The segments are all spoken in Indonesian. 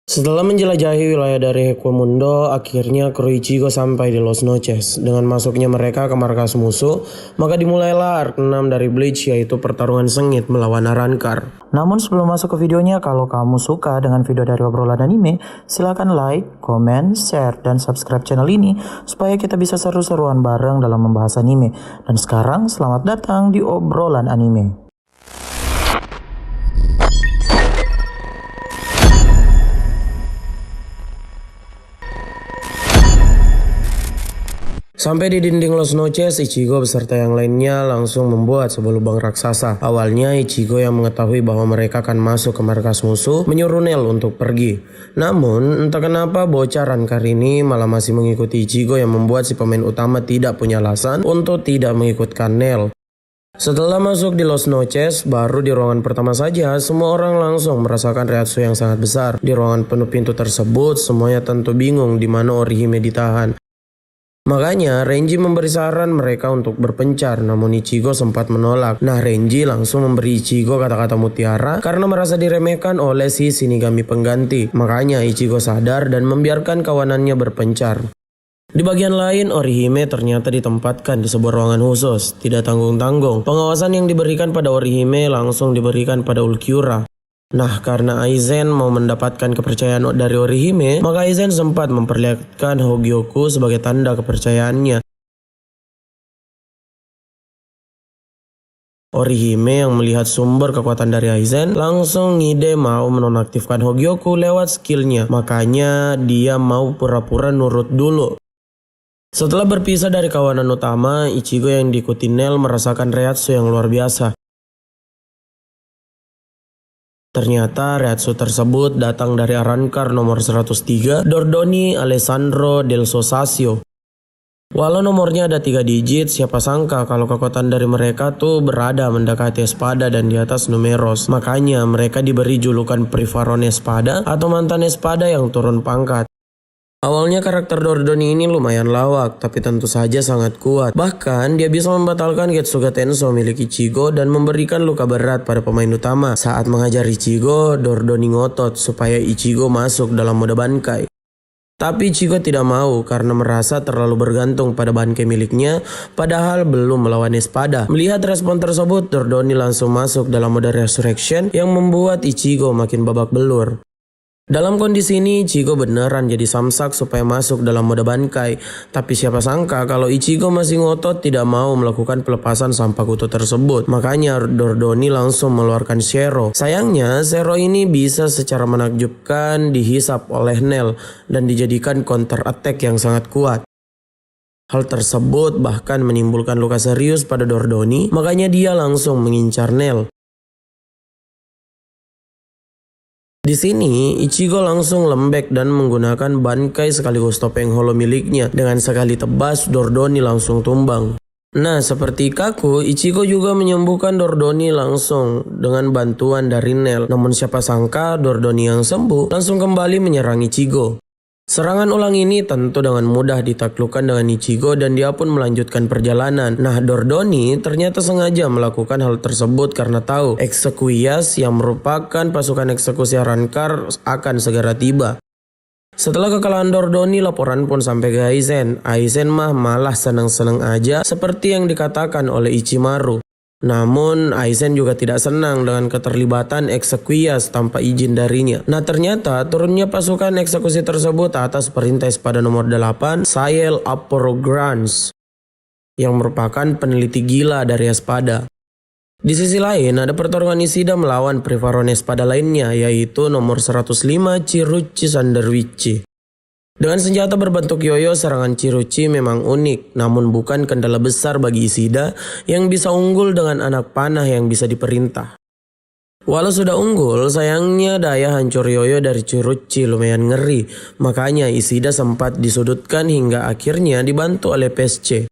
Setelah menjelajahi wilayah dari Hequamundo, akhirnya kru Ichigo sampai di Los Noches. Dengan masuknya mereka ke markas musuh, maka dimulailah arc 6 dari Bleach, yaitu pertarungan sengit melawan Arrancar. Namun sebelum masuk ke videonya, kalau kamu suka dengan video dari obrolan anime, silahkan like, comment, share, dan subscribe channel ini supaya kita bisa seru-seruan bareng dalam membahas anime. Dan sekarang selamat datang di obrolan anime. Sampai di dinding Los Noches, Ichigo beserta yang lainnya langsung membuat sebuah lubang raksasa. Awalnya Ichigo yang mengetahui bahwa mereka akan masuk ke markas musuh menyuruh Nel untuk pergi. Namun entah kenapa bocah Arrancar ini malah masih mengikuti Ichigo yang membuat si pemain utama tidak punya alasan untuk tidak mengikutkan Nel. Setelah masuk di Los Noches, baru di ruangan pertama saja, semua orang langsung merasakan reaksi yang sangat besar. Di ruangan penuh pintu tersebut, semuanya tentu bingung di mana Orihime ditahan. Makanya Renji memberi saran mereka untuk berpencar, namun Ichigo sempat menolak. Nah, Renji langsung memberi Ichigo kata-kata mutiara karena merasa diremehkan oleh si Shinigami pengganti. Makanya Ichigo sadar dan membiarkan kawanannya berpencar. Di bagian lain, Orihime ternyata ditempatkan di sebuah ruangan khusus. Tidak tanggung-tanggung, pengawasan yang diberikan pada Orihime langsung diberikan pada Ulquiorra. Nah, karena Aizen mau mendapatkan kepercayaan dari Orihime, maka Aizen sempat memperlihatkan Hogyoku sebagai tanda kepercayaannya. Orihime yang melihat sumber kekuatan dari Aizen langsung ngide mau menonaktifkan Hogyoku lewat skillnya. Makanya dia mau pura-pura nurut dulu. Setelah berpisah dari kawanan utama, Ichigo yang diikuti Nel merasakan reaksi yang luar biasa. Ternyata reaksi tersebut datang dari Arrancar nomor 103, Dordoni Alessandro del Sosasio. Walau nomornya ada 3 digit, siapa sangka kalau kekuatan dari mereka tuh berada mendekati Espada dan di atas Numeros. Makanya mereka diberi julukan Privarone Espada atau mantan Espada yang turun pangkat. Awalnya karakter Dordoni ini lumayan lawak, tapi tentu saja sangat kuat. Bahkan dia bisa membatalkan Getsuga Tenso milik Ichigo dan memberikan luka berat pada pemain utama. Saat mengajar Ichigo, Dordoni ngotot supaya Ichigo masuk dalam mode Bankai. Tapi Ichigo tidak mau karena merasa terlalu bergantung pada Bankai miliknya, padahal belum melawan Espada. Melihat respon tersebut, Dordoni langsung masuk dalam mode Resurrection yang membuat Ichigo makin babak belur. Dalam kondisi ini Ichigo beneran jadi samsak supaya masuk dalam mode Bankai. Tapi siapa sangka kalau Ichigo masih ngotot tidak mau melakukan pelepasan sampah kutu tersebut. Makanya Dordoni langsung mengeluarkan Zero. Sayangnya Zero ini bisa secara menakjubkan dihisap oleh Nel dan dijadikan counter attack yang sangat kuat. Hal tersebut bahkan menimbulkan luka serius pada Dordoni, makanya dia langsung mengincar Nel. Di sini, Ichigo langsung lembek dan menggunakan Bankai sekaligus topeng holo miliknya. Dengan sekali tebas, Dordoni langsung tumbang. Nah, seperti Kaku, Ichigo juga menyembuhkan Dordoni langsung dengan bantuan dari Nel. Namun siapa sangka Dordoni yang sembuh langsung kembali menyerang Ichigo. Serangan ulang ini tentu dengan mudah ditaklukkan dengan Ichigo dan dia pun melanjutkan perjalanan. Nah, Dordoni ternyata sengaja melakukan hal tersebut karena tahu Exequias yang merupakan pasukan eksekusi Arrancar akan segera tiba. Setelah kekalahan Dordoni, laporan pun sampai ke Aizen. Aizen malah senang-senang aja seperti yang dikatakan oleh Ichimaru. Namun Aizen juga tidak senang dengan keterlibatan Exequias tanpa izin darinya. Nah, ternyata turunnya pasukan eksekusi tersebut atas perintah Espada nomor 8, Sael Aporograns, yang merupakan peneliti gila dari Espada. Di sisi lain ada pertarungan Ishida melawan Privarone Espada lainnya, yaitu nomor 105 Chiruchi Sanderwichi. Dengan senjata berbentuk yoyo, serangan Chiruchi memang unik, namun bukan kendala besar bagi Ishida yang bisa unggul dengan anak panah yang bisa diperintah. Walau sudah unggul, sayangnya daya hancur yoyo dari Chiruchi lumayan ngeri, makanya Ishida sempat disudutkan hingga akhirnya dibantu oleh PSC.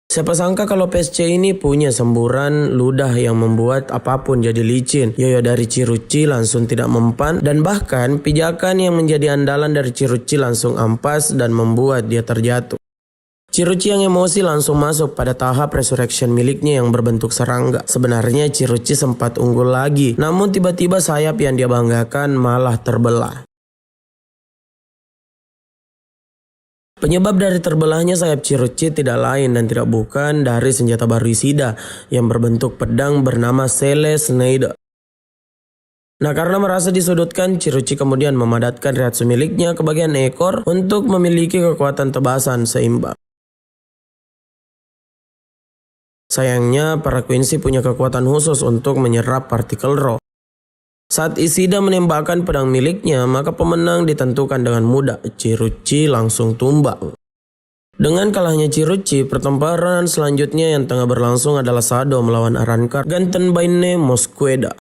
Siapa sangka kalau PSC ini punya semburan ludah yang membuat apapun jadi licin. Yoyo dari Chiruchi langsung tidak mempan dan bahkan pijakan yang menjadi andalan dari Chiruchi langsung ampas dan membuat dia terjatuh. Chiruchi yang emosi langsung masuk pada tahap resurrection miliknya yang berbentuk serangga. Sebenarnya Chiruchi sempat unggul lagi, namun tiba-tiba sayap yang dia banggakan malah terbelah. Penyebab dari terbelahnya sayap Chiruchi tidak lain dan tidak bukan dari senjata baru Ishida yang berbentuk pedang bernama Sele Sneide. Nah, karena merasa disudutkan, Chiruchi kemudian memadatkan Reiatsu miliknya ke bagian ekor untuk memiliki kekuatan tebasan seimbang. Sayangnya, para Quincy punya kekuatan khusus untuk menyerap partikel roh. Saat Ishida menembakkan pedang miliknya, maka pemenang ditentukan dengan mudah. Chiruchi langsung tumbang. Dengan kalahnya Chiruchi, pertempuran selanjutnya yang tengah berlangsung adalah Sado melawan Arrancar Gantenbaine Mosqueda.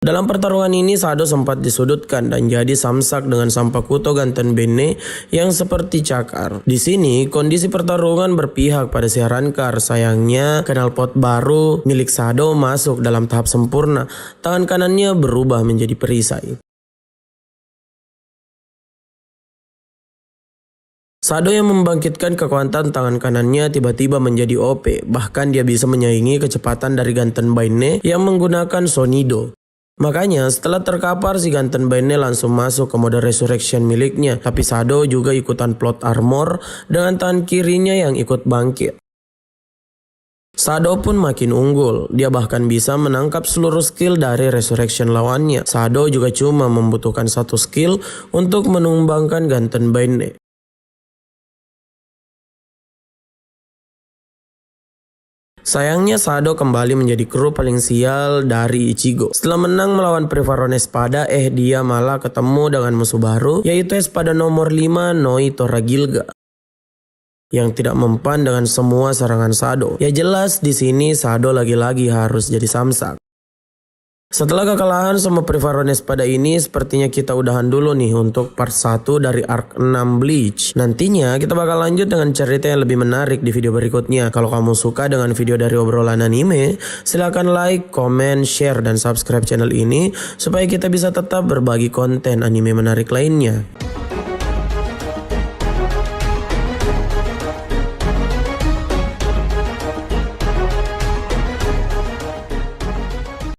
Dalam pertarungan ini, Sado sempat disudutkan dan jadi samsak dengan Sampakuto Gantenbaine yang seperti cakar. Di sini, kondisi pertarungan berpihak pada si Arrancar. Sayangnya, knalpot baru milik Sado masuk dalam tahap sempurna. Tangan kanannya berubah menjadi perisai. Sado yang membangkitkan kekuatan tangan kanannya tiba-tiba menjadi OP. Bahkan dia bisa menyaingi kecepatan dari Gantenbaine yang menggunakan Sonido. Makanya setelah terkapar, si Gantenbaine langsung masuk ke mode resurrection miliknya. Tapi Sado juga ikutan plot armor dengan tangan kirinya yang ikut bangkit. Sado pun makin unggul. Dia bahkan bisa menangkap seluruh skill dari resurrection lawannya. Sado juga cuma membutuhkan satu skill untuk menumbangkan Gantenbaine. Sayangnya Sado kembali menjadi kru paling sial dari Ichigo. Setelah menang melawan Privarone Espada, dia malah ketemu dengan musuh baru, yaitu Espada nomor 5 Noi Toragilga, yang tidak mempan dengan semua serangan Sado. Ya jelas di sini Sado lagi-lagi harus jadi samsak. Setelah kekalahan sama Privarone Espada ini, sepertinya kita udahan dulu nih untuk part 1 dari arc 6 Bleach. Nantinya kita bakal lanjut dengan cerita yang lebih menarik di video berikutnya. Kalau kamu suka dengan video dari obrolan anime, silahkan like, comment, share, dan subscribe channel ini supaya kita bisa tetap berbagi konten anime menarik lainnya.